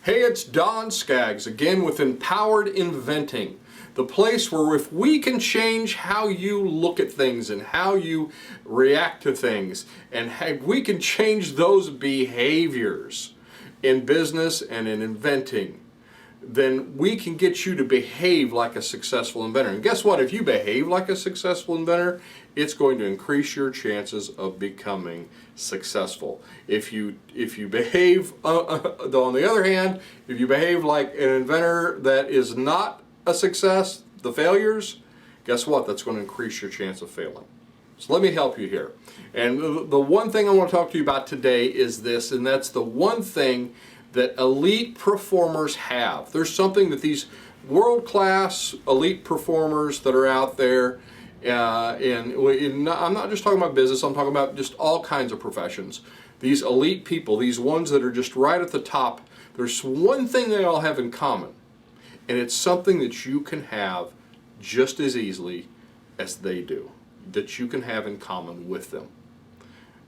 Hey, it's Don Skaggs again with Empowered Inventing, the place where if we can change how you look at things and how you react to things, and we can change those behaviors in business and in inventing, then we can get you to behave like a successful inventor. And guess what? If you behave like a successful inventor, it's going to increase your chances of becoming successful. If you behave, though, on the other hand, if you behave like an inventor that is not a success, the failures, guess what? That's going to increase your chance of failing. So let me help you here. And the one thing I want to talk to you about today is this, and that's the one thing that elite performers have. There's something that these world-class elite performers that are out there, and I'm not just talking about business, I'm talking about just all kinds of professions. These elite people, these ones that are just right at the top, there's one thing they all have in common, and it's something that you can have just as easily as they do, that you can have in common with them.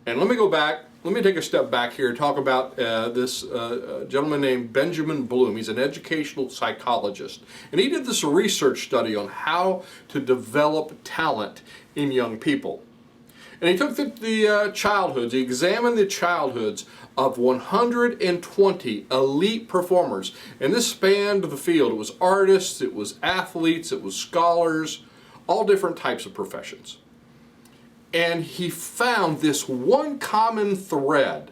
And let me go back, let me take a step back here and talk about this gentleman named Benjamin Bloom. He's an educational psychologist. And he did this research study on how to develop talent in young people. And he took the childhoods, he examined the childhoods of 120 elite performers. And this spanned the field. It was artists, it was athletes, it was scholars, all different types of professions. And he found this one common thread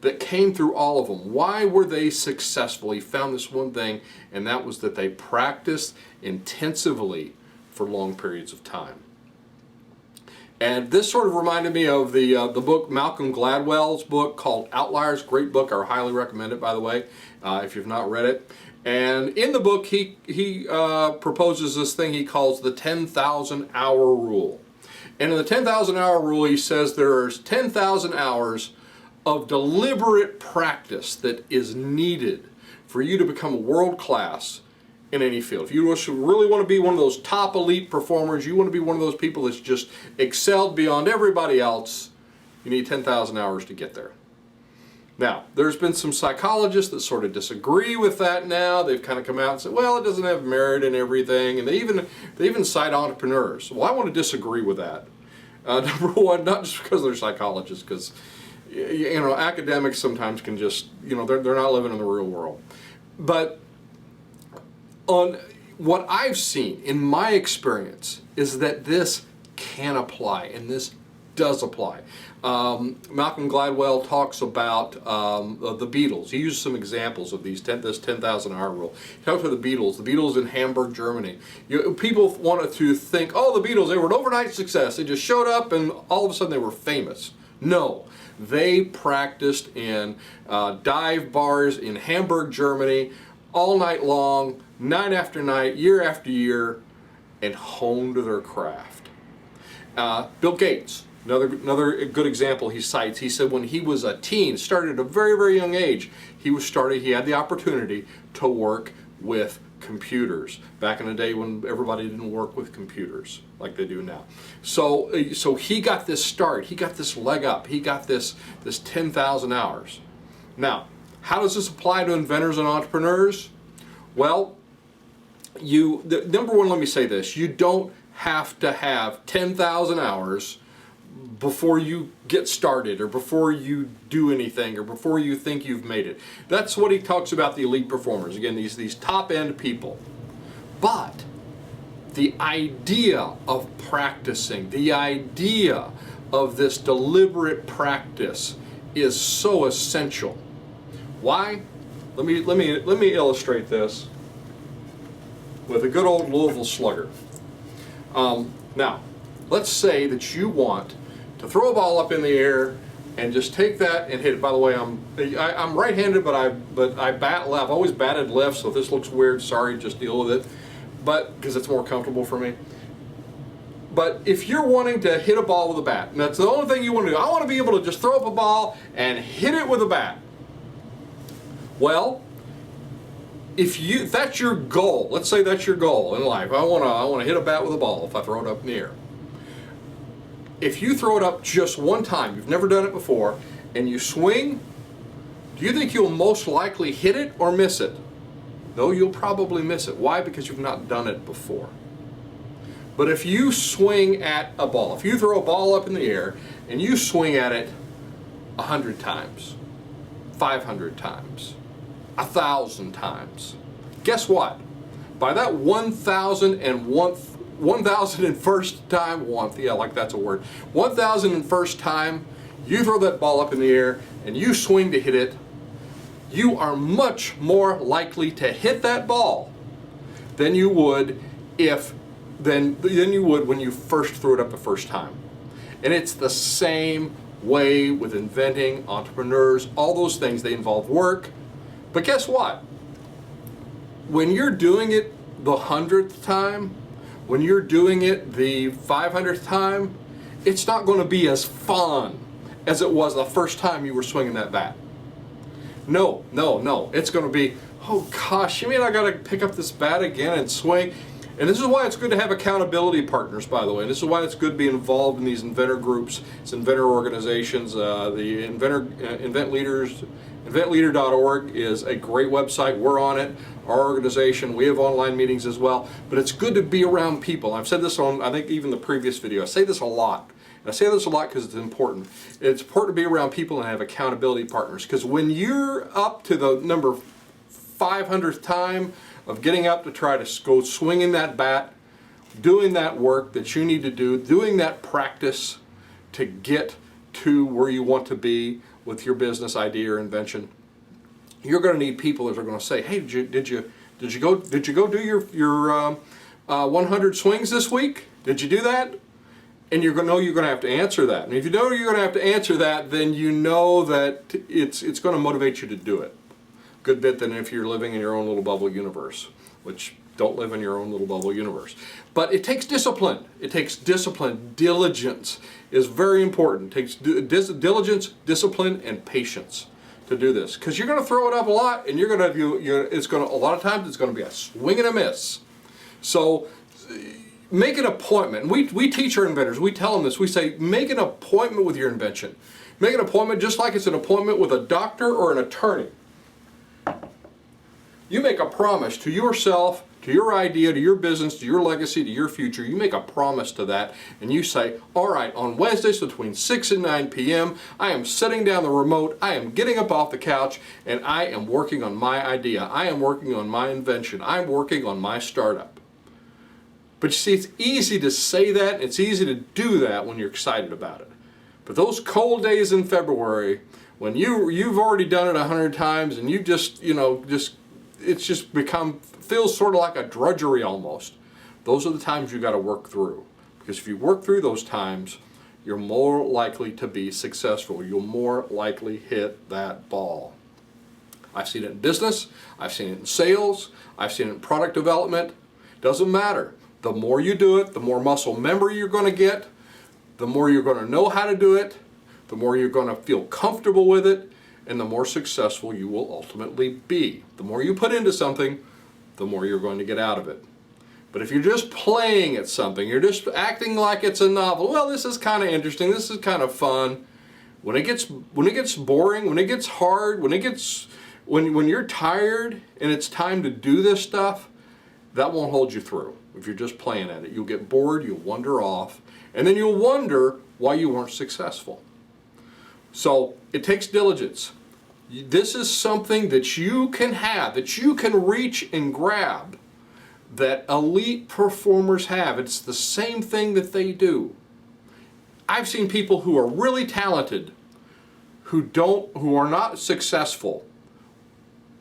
that came through all of them. Why were they successful? He found this one thing, and that was that they practiced intensively for long periods of time. And this sort of reminded me of the book, Malcolm Gladwell's book called Outliers. Great book. I highly recommend it, by the way, if you've not read it. And in the book, he proposes this thing he calls the 10,000 hour rule. And in the 10,000 hour rule, he says there's 10,000 hours of deliberate practice that is needed for you to become world class in any field. If you really want to be one of those top elite performers, you want to be one of those people that's just excelled beyond everybody else, you need 10,000 hours to get there. Now, there's been some psychologists that sort of disagree with that now. They've kind of come out and said, well, it doesn't have merit and everything. And they even cite entrepreneurs. Well, I want to disagree with that. Number one, not just because they're psychologists, because academics sometimes can just, they're not living in the real world. But on what I've seen in my experience is that this can apply, and this does apply. Malcolm Gladwell talks about the Beatles. He uses some examples of this 10,000 hour rule. He talks about the Beatles in Hamburg, Germany. People wanted to think, oh, the Beatles, they were an overnight success. They just showed up and all of a sudden they were famous. No, they practiced in dive bars in Hamburg, Germany, all night long, night after night, year after year, and honed their craft. Bill Gates. Another good example he cites, he said when he was a teen, started at a very, very young age, he had the opportunity to work with computers back in the day when everybody didn't work with computers like they do now. So he got this start, he got this leg up, he got this 10,000 hours. Now, how does this apply to inventors and entrepreneurs? Well, number one, let me say this, you don't have to have 10,000 hours before you get started or before you do anything or before you think you've made it. That's what he talks about, the elite performers. Again, these top-end people. But the idea of practicing, the idea of this deliberate practice is so essential. Why? Let me illustrate this with a good old Louisville Slugger. Now, let's say that you want to throw a ball up in the air and just take that and hit it. By the way, I'm right-handed, but I bat left. I've always batted left, so if this looks weird, sorry, just deal with it. But because it's more comfortable for me. But if you're wanting to hit a ball with a bat, and that's the only thing you want to do, I want to be able to just throw up a ball and hit it with a bat. Well, if that's your goal, let's say that's your goal in life. I want to hit a bat with a ball if I throw it up in the air. If you throw it up just one time, you've never done it before, and you swing, do Do you think you'll most likely hit it or miss it? No, you'll probably miss it. Why? Because you've not done it before. But if you swing at a ball, if you throw a ball up in the air and you swing at it 100 times, 500 times, 1,000 times, guess what? By that 1,001st time, yeah, like that's a word, 1,001st time you throw that ball up in the air and you swing to hit it, you are much more likely to hit that ball than you would than you would when you first threw it up the first time. And it's the same way with inventing, entrepreneurs, all those things. They involve work. But guess what? When you're doing it the 100th time, when you're doing it the 500th time, it's not going to be as fun as it was the first time you were swinging that bat. No. It's going to be, oh gosh, you mean I got to pick up this bat again and swing? And this is why it's good to have accountability partners, by the way. And this is why it's good to be involved in these inventor groups, it's inventor organizations. The inventleader.org is a great website. We're on it. Our organization, we have online meetings as well. But it's good to be around people. I've said this on, I think, even the previous video. I say this a lot. And I say this a lot because it's important. It's important to be around people and have accountability partners. Because when you're up to the number 500th time of getting up to try to go swinging that bat, doing that work that you need to do, doing that practice to get to where you want to be with your business idea or invention, you're going to need people that are going to say, "Hey, did you go do your 100 swings this week? Did you do that?" And you're going to have to answer that. And if you know you're going to have to answer that, then you know that it's going to motivate you to do it. Good bit than if you're living in your own little bubble universe, which don't live in your own little bubble universe. But it takes discipline. It takes discipline. Diligence is very important. It takes diligence, discipline, and patience to do this. Because you're going to throw it up a lot, and a lot of times it's going to be a swing and a miss. So make an appointment. We teach our inventors. We tell them this. We say, make an appointment with your invention. Make an appointment just like it's an appointment with a doctor or an attorney. You make a promise to yourself, to your idea, to your business, to your legacy, to your future. You make a promise to that, and you say, all right, on Wednesdays between 6 and 9 p.m., I am setting down the remote, I am getting up off the couch, and I am working on my idea. I am working on my invention. I'm working on my startup. But you see, it's easy to say that, it's easy to do that when you're excited about it. But those cold days in February, when you've already done it 100 times, and you it's just feels sort of like a drudgery almost. Those are the times you got to work through. Because if you work through those times, you're more likely to be successful. You'll more likely hit that ball. I've seen it in business, I've seen it in sales, I've seen it in product development. Doesn't matter. The more you do it, the more muscle memory you're going to get, the more you're going to know how to do it, the more you're going to feel comfortable with it, and the more successful you will ultimately be. The more you put into something, the more you're going to get out of it. But if you're just playing at something, you're just acting like it's a novel, well, this is kind of interesting, this is kind of fun. When it gets boring, when it gets hard, when you're tired and it's time to do this stuff, that won't hold you through. If you're just playing at it, you'll get bored, you'll wander off, and then you'll wonder why you weren't successful. So it takes diligence. This is something that you can have, that you can reach and grab, that elite performers have. It's the same thing that they do. I've seen people who are really talented who are not successful.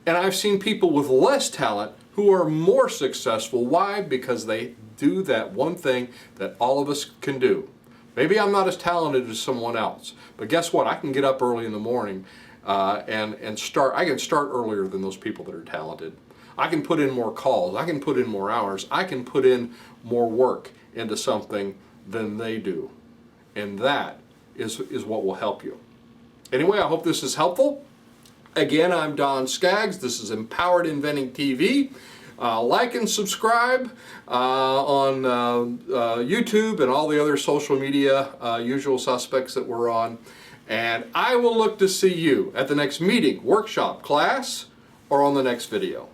And I've seen people with less talent who are more successful. Why? Because they do that one thing that all of us can do. Maybe I'm not as talented as someone else, but guess what? I can get up early in the morning and start. I can start earlier than those people that are talented. I can put in more calls. I can put in more hours. I can put in more work into something than they do. And that is what will help you. Anyway, I hope this is helpful. Again, I'm Don Skaggs. This is Empowered Inventing TV. Like and subscribe on YouTube and all the other social media usual suspects that we're on. And I will look to see you at the next meeting, workshop, class, or on the next video.